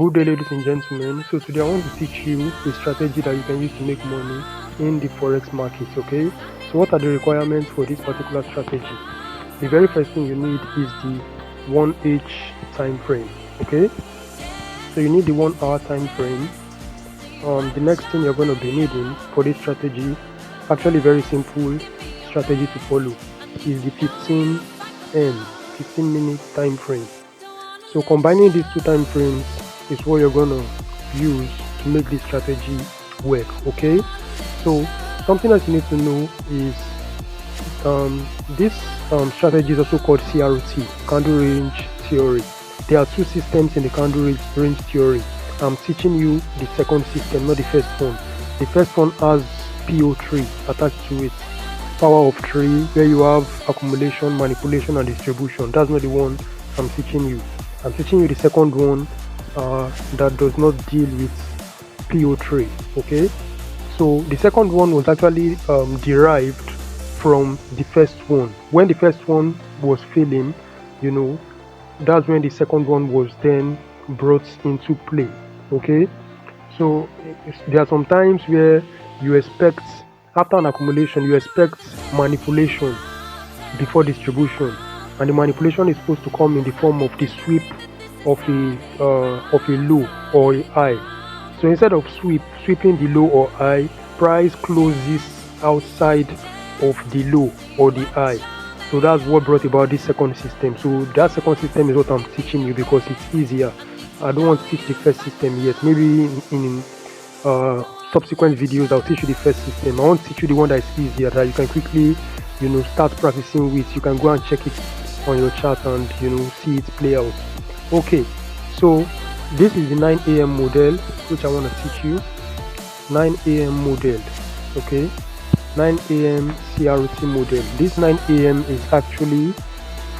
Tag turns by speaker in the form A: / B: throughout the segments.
A: Good day, ladies and gentlemen. So today I want to teach you a strategy that you can use to make money in the forex market. Okay, so what are the requirements for this particular strategy? The very first thing you need is the 1H time frame. Okay, so you need the 1 hour time frame. The next thing you're going to be needing for this strategy, actually very simple strategy to follow, is the 15 minute time frame. So combining these two time frames is what you're gonna use to make this strategy work. Okay, so something that you need to know is this strategy is also called CRT, candle range theory. There are two systems in the candle range theory. I'm teaching you the second system, not the first one. The first one has PO3 attached to it, power of 3, where you have accumulation, manipulation and distribution. That's not the one I'm teaching you. I'm teaching you the second one that does not deal with PO3. Okay, so the second one was actually derived from the first one. When the first one was failing, that's when the second one was then brought into play. Okay, so there are some times where you expect, after an accumulation, you expect manipulation before distribution, and the manipulation is supposed to come in the form of the sweep of a low or a high. So instead of sweeping the low or high, price closes outside of the low or the high. So that's what brought about this second system. So that second system is what I'm teaching you because it's easier. I don't want to teach the first system yet. Maybe in subsequent videos I'll teach you the first system. I want to teach you the one that is easier, that you can quickly start practicing with. You can go and check it on your chart and see it play out. Okay, so this is the 9 a.m. model which I want to teach you. 9 a.m. model. Okay, 9 a.m. CRT model. This 9 a.m. is actually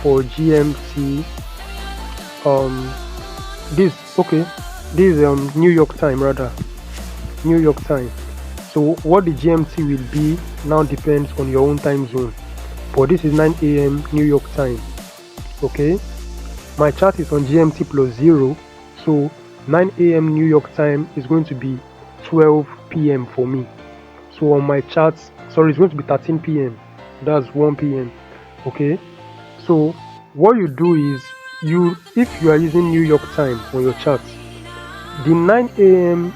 A: for GMT. This is New York time, rather. New York time. So what the GMT will be now depends on your own time zone. But this is 9 a.m. New York time. Okay, my chart is on GMT plus 0. So 9 a.m. New York time is going to be 12 p.m. for me. So on my chart, it's going to be 13 p.m. That's 1 p.m. Okay, so what you do is, if you are using New York time on your chart, the 9 a.m.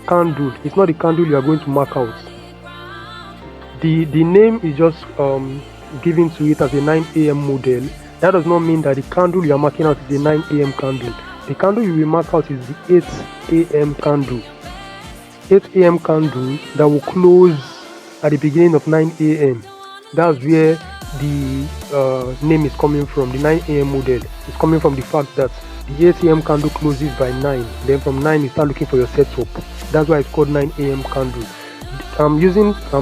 A: candle, it's not the candle you are going to mark out. The name is just given to it as a 9 a.m. model. That does not mean that the candle you are marking out is the 9 a.m. candle. The candle you will mark out is the 8 a.m. candle. 8 a.m. candle that will close at the beginning of 9 a.m. That's where the name is coming from. The 9 a.m. model is coming from the fact that the 8 a.m. candle closes by 9. Then from 9 you start looking for your setup. That's why it's called 9 a.m. candle. I'm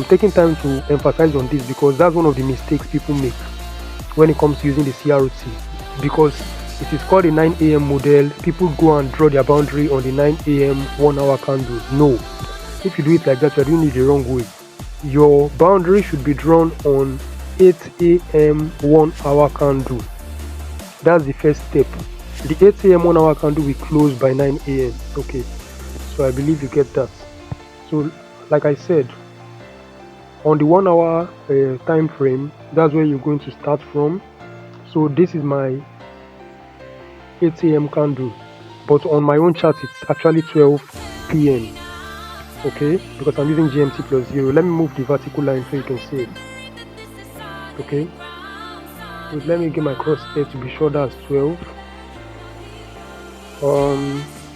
A: taking time to emphasize on this because that's one of the mistakes people make when it comes to using the CRT. Because it is called a 9 a.m. model, people go and draw their boundary on the 9 a.m. 1 hour candle. No, if you do it like that, you're doing it the wrong way. Your boundary should be drawn on 8 a.m. 1 hour candle. That's the first step. The 8 a.m. 1 hour candle will close by 9 a.m. Okay, so I believe you get that. So like I said, on the 1 hour time frame, that's where you're going to start from. So this is my 8 a.m. candle, but on my own chart it's actually 12 p.m. okay, because I'm using GMT plus 0. Let me move the vertical line so you can see it. Okay, so let me get my crosshair to be sure that's 12.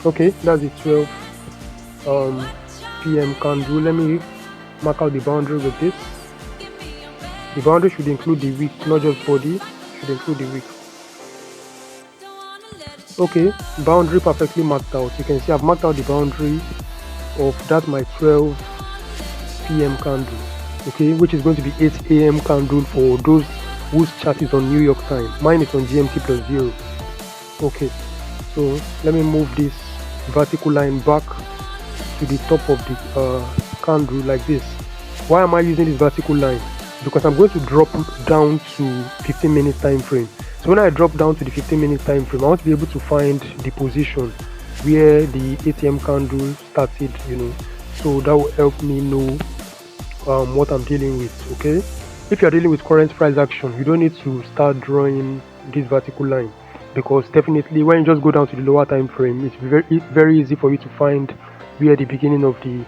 A: Okay, that's the 12 p.m. candle. Let me mark out the boundary with this. The boundary should include the wick, not just body, should include the wick. Okay, boundary perfectly marked out. You can see I've marked out the boundary of that my 12 p.m. candle, okay, which is going to be 8 a.m. candle for those whose chart is on New York time. Mine is on GMT plus 0. Okay, so let me move this vertical line back to the top of the candle like this. Why am I using this vertical line? Because I'm going to drop down to 15 minute time frame. So when I drop down to the 15-minute time frame, I want to be able to find the position where the ATM candle started, so that will help me know what I'm dealing with. Okay, if you're dealing with current price action, you don't need to start drawing this vertical line, because definitely when you just go down to the lower time frame, it's very easy for you to find where the beginning of the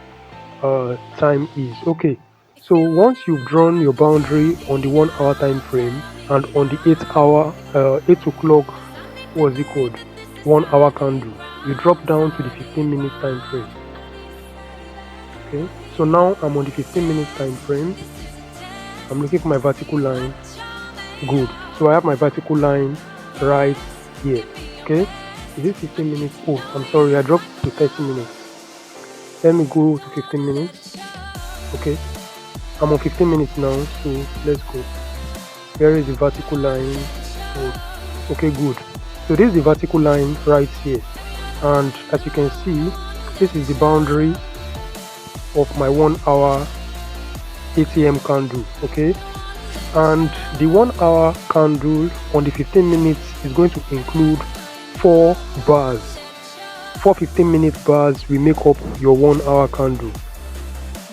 A: time is. Okay, so once you've drawn your boundary on the 1 hour time frame and on the 8 o'clock, what's it called, 1 hour candle, you drop down to the 15-minute time frame. Okay, so now I'm on the 15-minute time frame. I'm looking for my vertical line. Good. So I have my vertical line right here. Okay, is it 15 minutes? Oh, I'm sorry, I dropped to 30 minutes. Let me go to 15 minutes. Okay, I'm on 15 minutes now, so let's go. Here is the vertical line. Oh, okay, good. So this is the vertical line right here, and as you can see, this is the boundary of my 1 hour ATM candle. Okay, and the 1 hour candle on the 15 minutes is going to include 4 bars. 4 15-minute bars will make up your 1 hour candle,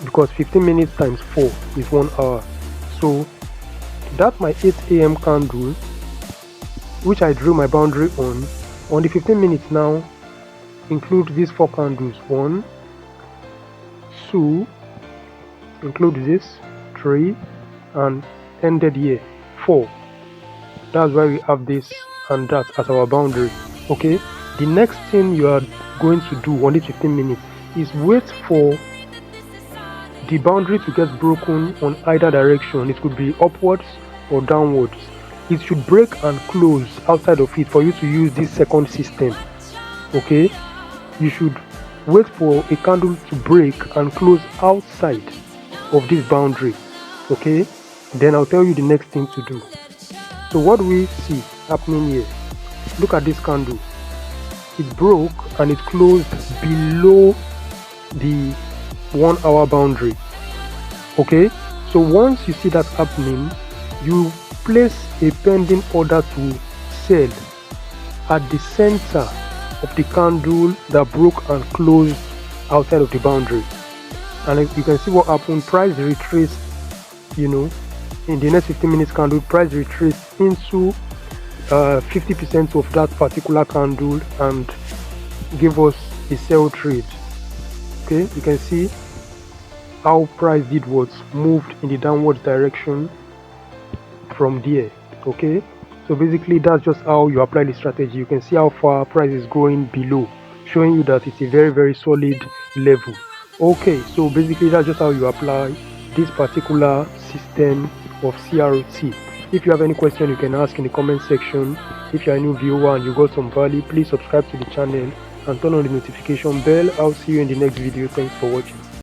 A: because 15 minutes times 4 is 1 hour. So that's my 8 a.m. candle, which I drew my boundary on the 15 minutes now. Include these 4 candles, 1, 2, include this, 3, and ended here, 4. That's why we have this and that as our boundary. Okay, the next thing you are going to do on the 15 minutes is wait for the boundary to get broken on either direction. It could be upwards or downwards. It should break and close outside of it for you to use this second system. Okay, you should wait for a candle to break and close outside of this boundary. Okay, then I'll tell you the next thing to do. So what we see happening here, look at this candle. It broke and it closed below the 1 hour boundary. Okay, so once you see that happening, you place a pending order to sell at the center of the candle that broke and closed outside of the boundary. And you can see what happened. Price retraced, in the next 15 minutes candle, price retraced into 50% of that particular candle and give us a sell trade. Okay, you can see how price did what, moved in the downward direction from there. Okay, so basically that's just how you apply the strategy. You can see how far price is going below, showing you that it's a very solid level. Okay, so basically that's just how you apply this particular system of CRT. If you have any question, you can ask in the comment section. If you are a new viewer and you got some value, please subscribe to the channel and turn on the notification bell. I'll see you in the next video. Thanks for watching.